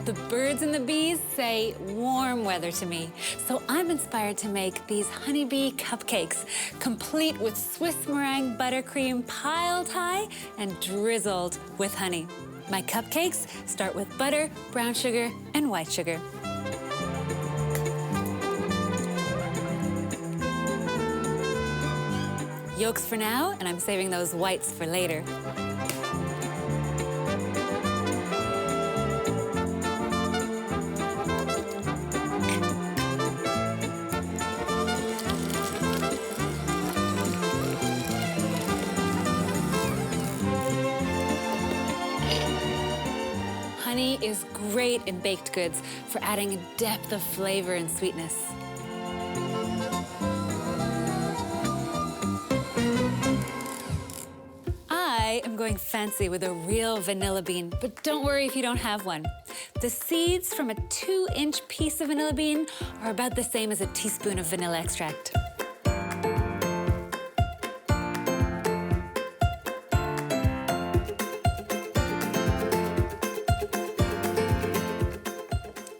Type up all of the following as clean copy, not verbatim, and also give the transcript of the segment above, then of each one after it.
The birds and the bees say warm weather to me, so I'm inspired to make these honeybee cupcakes, complete with Swiss meringue buttercream piled high and drizzled with honey. My cupcakes start with butter, brown sugar, and white sugar. Yolks for now, and I'm saving those whites for later. Honey is great in baked goods for adding a depth of flavor and sweetness. I am going fancy with a real vanilla bean, but don't worry if you don't have one. The seeds from a 2-inch piece of vanilla bean are about the same as a teaspoon of vanilla extract.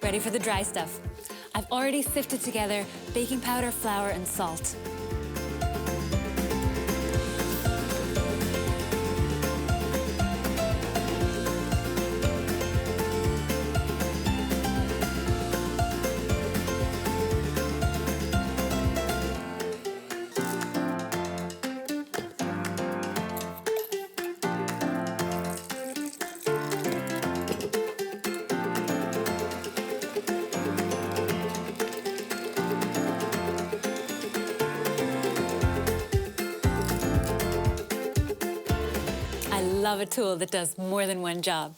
Ready for the dry stuff. I've already sifted together baking powder, flour, and salt. I love a tool that does more than one job.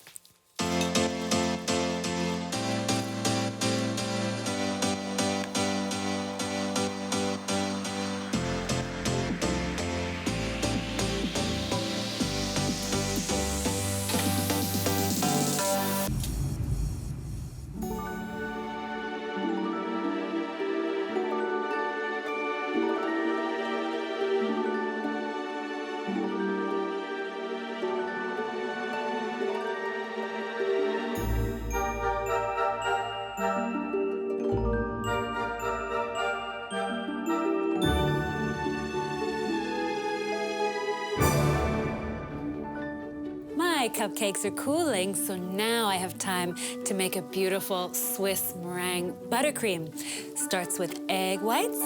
My cupcakes are cooling, so now I have time to make a beautiful Swiss meringue buttercream. Starts with egg whites.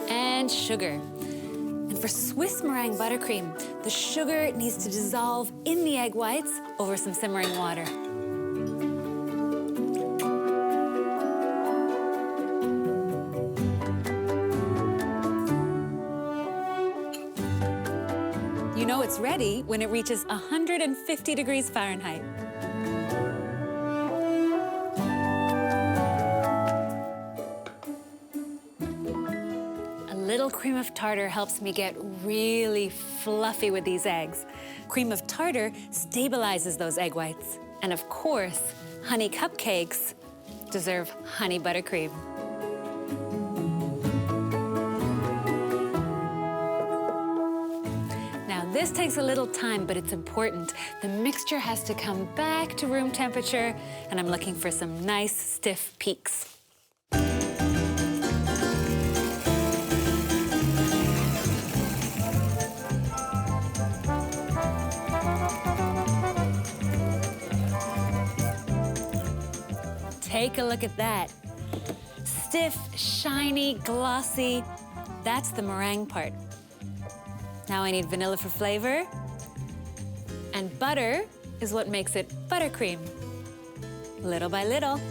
And sugar. And for Swiss meringue buttercream, the sugar needs to dissolve in the egg whites over some simmering water. You know it's ready when it reaches 150 degrees Fahrenheit. A little cream of tartar helps me get really fluffy with these eggs. Cream of tartar stabilizes those egg whites. And of course, honey cupcakes deserve honey buttercream. This takes a little time, but it's important. The mixture has to come back to room temperature, and I'm looking for some nice, stiff peaks. Take a look at that. Stiff, shiny, glossy. That's the meringue part. Now I need vanilla for flavor, and butter is what makes it buttercream, little by little.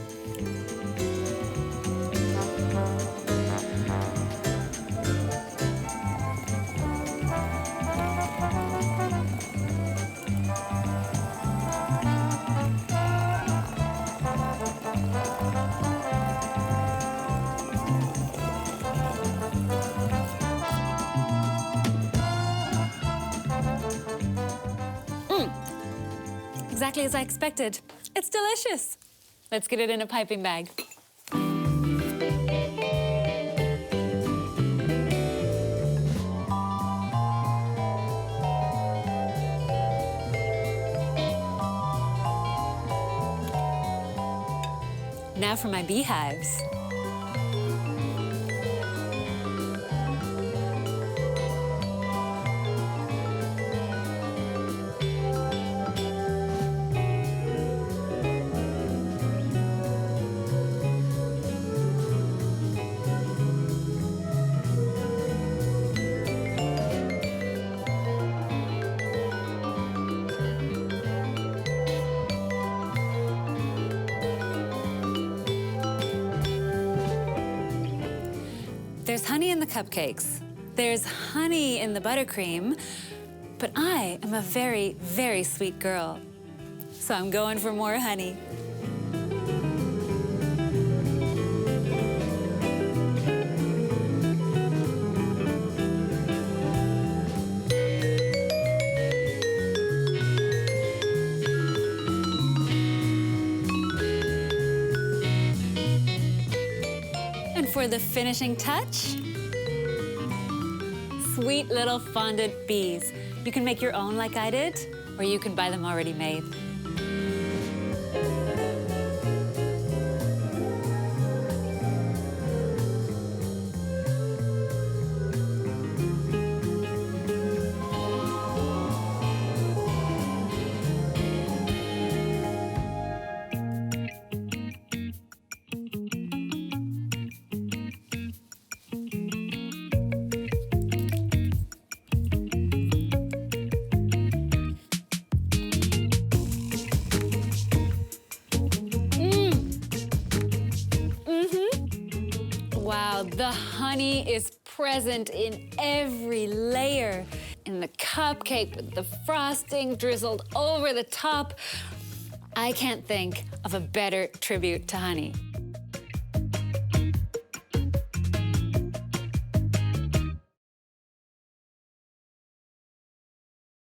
Exactly as I expected. It's delicious. Let's get it in a piping bag. now for my beehives. There's honey in the cupcakes. There's honey in the buttercream. But I am a very, very sweet girl. So I'm going for more honey. And for the finishing touch, sweet little fondant bees. You can make your own like I did, or you can buy them already made. Wow, the honey is present in every layer. In the cupcake with the frosting drizzled over the top. I can't think of a better tribute to honey.